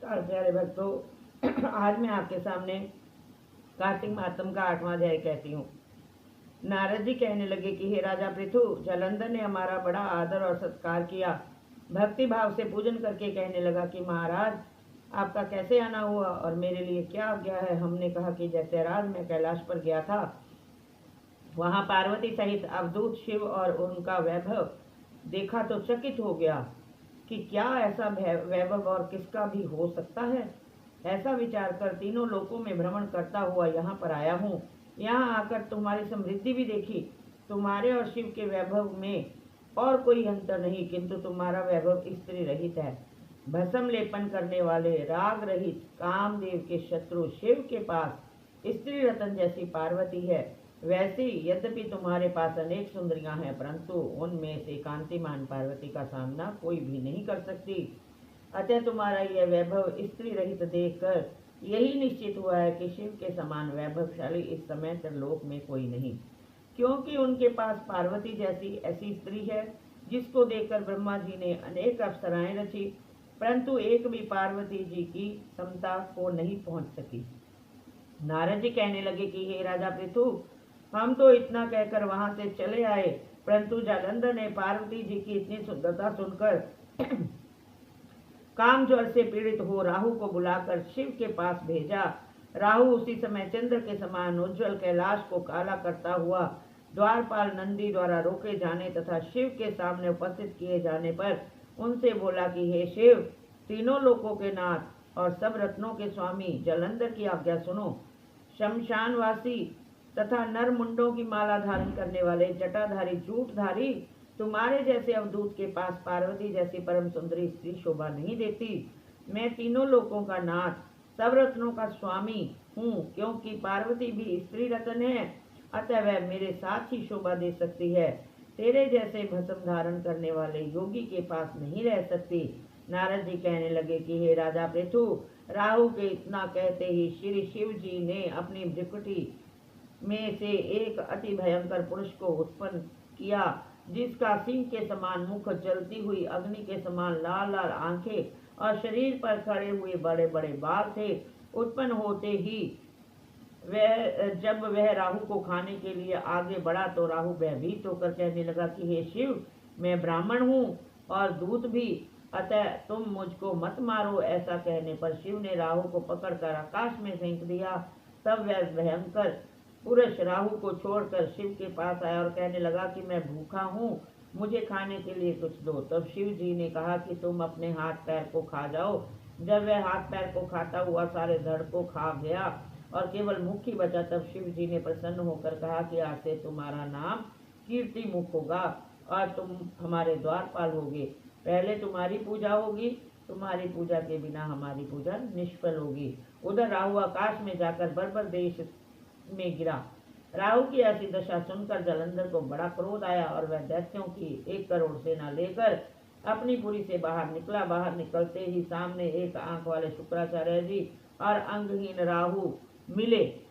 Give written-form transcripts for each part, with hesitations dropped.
नमस्कार प्यारे भक्तों। आज मैं आपके सामने कार्तिक मातम का 8वां अध्याय कहती हूँ। नारद जी कहने लगे कि हे राजा पृथु, जालंधर ने हमारा बड़ा आदर और सत्कार किया। भक्ति भाव से पूजन करके कहने लगा कि महाराज, आपका कैसे आना हुआ और मेरे लिए क्या आज्ञा है। हमने कहा कि दैत्यराज मैं कैलाश पर गया था, वहाँ पार्वती सहित अवधूत शिव और उनका वैभव देखा तो चकित हो गया कि क्या ऐसा वैभव और किसका भी हो सकता है। ऐसा विचार कर तीनों लोकों में भ्रमण करता हुआ यहाँ पर आया हूँ। यहाँ आकर तुम्हारी समृद्धि भी देखी। तुम्हारे और शिव के वैभव में और कोई अंतर नहीं, किंतु तुम्हारा वैभव स्त्री रहित है। भस्म लेपन करने वाले राग रहित कामदेव के शत्रु शिव के पास स्त्री रतन जैसी पार्वती है। वैसे यद्यपि तुम्हारे पास अनेक सुंदरियां हैं, परंतु उनमें से कांतिमान पार्वती का सामना कोई भी नहीं कर सकती। अतः तुम्हारा यह वैभव स्त्री रहित देखकर यही निश्चित हुआ है कि शिव के समान वैभवशाली इस समय त्रिलोक में कोई नहीं, क्योंकि उनके पास पार्वती जैसी ऐसी स्त्री है जिसको देखकर ब्रह्मा जी ने अनेक अप्सराएं रची, परंतु एक भी पार्वती जी की समता को नहीं पहुंच सकी। नारद जी कहने लगे कि हे राजा पृथु, हम तो इतना कहकर वहां से चले आए, परंतु जालंधर ने पार्वती जी की इतनी सुंदरता सुनकर काम ज्वर से पीड़ित हो राहु को बुलाकर शिव के पास भेजा। राहु उसी समय चंद्र के समान उज्ज्वल कैलाश को काला करता हुआ द्वारपाल नंदी द्वारा रोके जाने तथा शिव के सामने उपस्थित किए जाने पर उनसे बोला कि हे शिव, तीनों लोकों के नाथ और सब रत्नों के स्वामी, जालंधर की आज्ञा सुनो। शमशानवासी तथा नर मुंडों की माला धारण करने वाले जटाधारी झूठधारी, तुम्हारे जैसे अवधूत के पास पार्वती जैसी परम सुंदरी स्त्री शोभा नहीं देती। मैं तीनों लोकों का नाथ, सब रत्नों का स्वामी हूँ, क्योंकि पार्वती भी स्त्री रत्न है, अतः वह मेरे साथ ही शोभा दे सकती है। तेरे जैसे भस्म धारण करने वाले योगी के पास नहीं रह सकती। नारद जी कहने लगे कि हे राजा पृथु, राहु के इतना कहते ही श्री शिव जी ने अपनी भ्रिकुटी में से एक अति भयंकर पुरुष को उत्पन्न किया, जिसका सिंह के समान मुख, जलती हुई अग्नि के समान लाल लाल आंखें और शरीर पर खड़े हुए बड़े बड़े बाल थे। उत्पन्न होते ही जब वह राहु को खाने के लिए आगे बढ़ा तो राहु भयभीत होकर कहने लगा कि हे शिव, मैं ब्राह्मण हूँ और दूत भी, अतः तुम मुझको मत मारो। ऐसा कहने पर शिव ने राहु को पकड़कर आकाश में फेंक दिया। तब वह भयंकर पुरुष राहु को छोड़कर शिव के पास आया और कहने लगा कि मैं भूखा हूँ, मुझे खाने के लिए कुछ दो। तब शिव जी ने कहा कि तुम अपने हाथ पैर को खा जाओ। जब वह हाथ पैर को खाता हुआ सारे धड़ को खा गया और केवल मुख ही बचा, तब शिव जी ने प्रसन्न होकर कहा कि आज से तुम्हारा नाम कीर्ति मुख होगा और तुम हमारे द्वारपाल होगे। पहले तुम्हारी पूजा होगी, तुम्हारी पूजा के बिना हमारी पूजा निष्फल होगी। उधर राहु आकाश में जाकर बर्बर देश में गिरा। राहु की ऐसी दशा सुनकर जालंधर को बड़ा क्रोध आया और वह दैत्यों की 1 करोड़ सेना लेकर अपनी पुरी से बाहर निकला। बाहर निकलते ही सामने एक आंख वाले शुक्राचार्य जी और अंगहीन राहु मिले।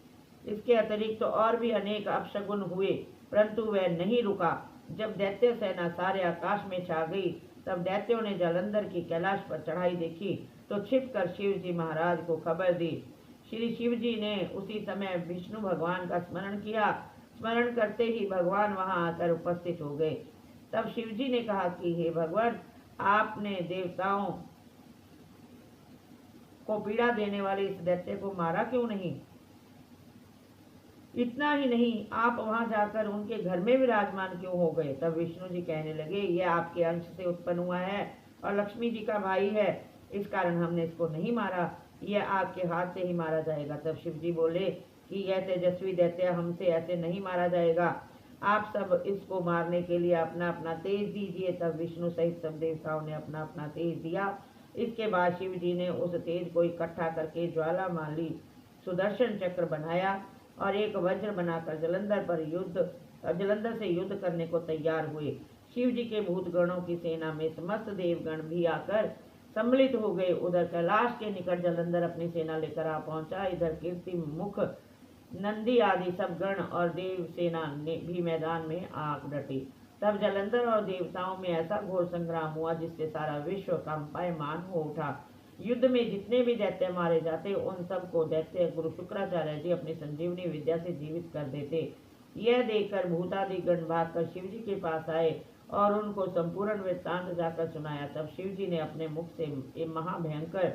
इसके अतिरिक्त तो और भी अनेक अपशगुन हुए, परंतु वह नहीं रुका। जब दैत्य सेना सारे आकाश में छा गई, तब दैत्यों ने जालंधर की कैलाश पर चढ़ाई देखी तो छिप कर शिव जी महाराज को खबर दी। श्री शिव जी ने उसी समय विष्णु भगवान का स्मरण किया। स्मरण करते ही भगवान वहां आकर उपस्थित हो गए। तब शिव जी ने कहा कि हे भगवान, आपने देवताओं को पीड़ा देने वाले इस दैत्य को मारा क्यों नहीं? इतना ही नहीं, आप वहां जाकर उनके घर में विराजमान क्यों हो गए? तब विष्णु जी कहने लगे, यह आपके अंश से उत्पन्न हुआ है और लक्ष्मी जी का भाई है, इस कारण हमने इसको नहीं मारा, यह आपके हाथ से ही मारा जाएगा। तब शिव जी बोले कि यह तेजस्वी दैत्य हमसे ऐसे नहीं मारा जाएगा, आप सब इसको मारने के लिए अपना अपना तेज दीजिए। तब विष्णु सहित सब देवताओं ने अपना अपना तेज दिया। इसके बाद शिव जी ने उस तेज को इकट्ठा करके ज्वालामाली सुदर्शन चक्र बनाया और एक वज्र बनाकर जलंधर से युद्ध करने को तैयार हुए। शिव जी के भूत गणों की सेना में समस्त देवगण भी आकर सम्मिलित हो गए। उधर कैलाश के निकट जालंधर अपनी सेना लेकर आ पहुंचा। इधर कीर्ति मुख, नंदी आदि सब गण और देव सेना ने भी मैदान में आग डटी। तब जालंधर और देवताओं में ऐसा घोर संग्राम हुआ जिससे सारा विश्व कंपायमान हो उठा। युद्ध में जितने भी दैत्य मारे जाते उन सबको दैत्य गुरु शुक्राचार्य जी अपनी संजीवनी विद्या से जीवित कर देते। यह देखकर भूतादि गण भागकर शिव जी के पास आए और उनको संपूर्ण वृत्तांत जाकर सुनाया। तब शिव जी ने अपने मुख से एक महाभयंकर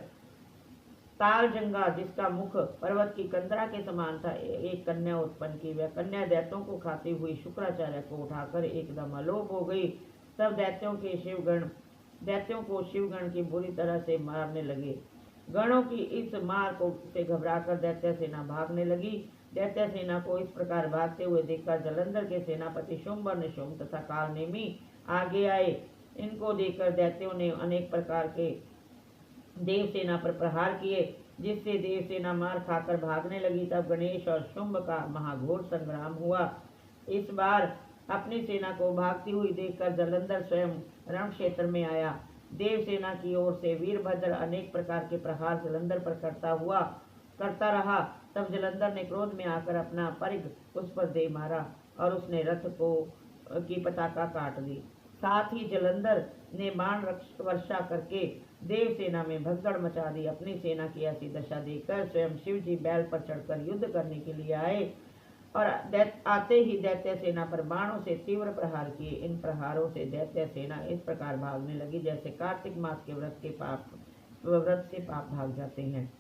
तालजंगा, जिसका मुख पर्वत की कंदरा के समान था, एक कन्या उत्पन्न की। वह कन्या दैत्यों को खाती हुई शुक्राचार्य को उठाकर एकदम अलोप हो गई। तब दैत्यों को शिवगण की बुरी तरह से मारने लगे। गणों की इस मार को से घबराकर दैत्य सेना भागने लगी। दैत्य सेना को इस प्रकार भागते हुए देखकर जलंधर के सेनापति शुंभ और निशुंभ तथा कालनेमी आगे आए। इनको देखकर दैत्यों ने अनेक प्रकार के देवसेना पर प्रहार किए, जिससे देवसेना मार खाकर भागने लगी। तब गणेश और शुंभ का महाघोर संग्राम हुआ। इस बार अपनी सेना को भागती हुई देखकर जलंधर स्वयं रण क्षेत्र में आया। देवसेना की ओर से वीरभद्र अनेक प्रकार के प्रहार जलंधर पर करता रहा। तब जलंधर ने क्रोध में आकर अपना परिघ उस पर दे मारा और उसने रथ की पताका काट दी। साथ ही जलंधर ने बाण वर्षा करके देवसेना में भगदड़ मचा दी। अपनी सेना की ऐसी दशा देखकर स्वयं शिव जी बैल पर चढ़कर युद्ध करने के लिए आए और आते ही दैत्य सेना पर बाणों से तीव्र प्रहार किए। इन प्रहारों से दैत्य सेना इस प्रकार भागने लगी जैसे कार्तिक मास के व्रत से पाप भाग जाते हैं।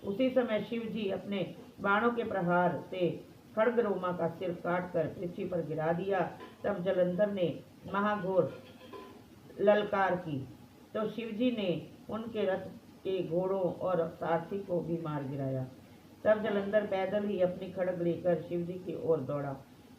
उसी समय शिव जी अपने बाणों के प्रहार से खड्ग रोमा का सिर काटकर पृथ्वी पर गिरा दिया। तब जलंधर ने महाघोर ललकार की तो शिवजी ने उनके रथ के घोड़ों और सारथी को भी मार गिराया। तब जलंधर पैदल ही अपनी खड्ग लेकर शिवजी की ओर दौड़ा।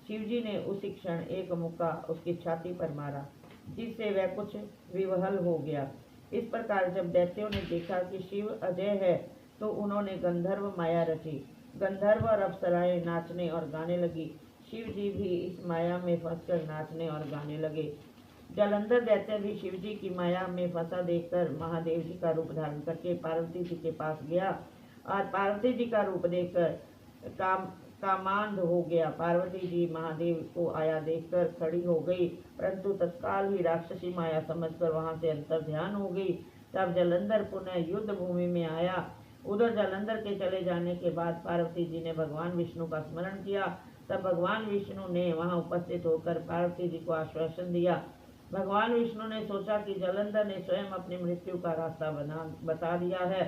शिवजी ने उसी क्षण एक मुक्का उसकी छाती पर मारा, जिससे वह कुछ विवहल हो गया। इस प्रकार जब दैत्यों ने देखा कि शिव अजय है तो उन्होंने गंधर्व माया रची। गंधर्व और अप्सराएं नाचने और गाने लगी। शिव जी भी इस माया में फंसकर नाचने और गाने लगे। जलंधर दैत्य भी शिव जी की माया में फंसा देखकर महादेव जी का रूप धारण करके पार्वती जी के पास गया और पार्वती जी का रूप देखकर कामांध हो गया। पार्वती जी महादेव को आया देखकर खड़ी हो गई, परंतु तत्काल ही राक्षसी माया समझकर वहां से अंतर्ध्यान हो गई। तब जलंधर पुनः युद्ध भूमि में आया। उधर जलंधर के चले जाने के बाद पार्वती जी ने भगवान विष्णु का स्मरण किया। तब भगवान विष्णु ने वहां उपस्थित होकर पार्वती जी को आश्वासन दिया। भगवान विष्णु ने सोचा कि जलंधर ने स्वयं अपनी मृत्यु का रास्ता बता दिया है।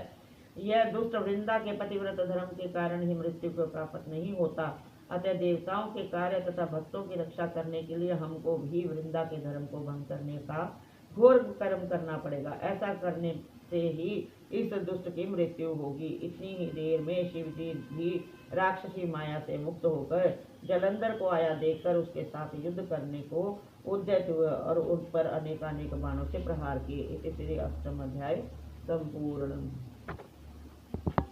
यह दुष्ट वृंदा के पतिव्रत धर्म के कारण ही मृत्यु को प्राप्त नहीं होता। अतः देवताओं के कार्य तथा भक्तों की रक्षा करने के लिए हमको भी वृंदा के धर्म को भंग करने का घोर कर्म करना पड़ेगा। ऐसा करने से ही इस दुष्ट की मृत्यु होगी। इतनी ही देर में शिव जी भी राक्षसी माया से मुक्त होकर जलंधर को आया देखकर उसके साथ युद्ध करने को उद्यत हुए और उस पर अनेकानेक बाणों से प्रहार किए। इसी श्री अष्टम अध्याय संपूर्ण।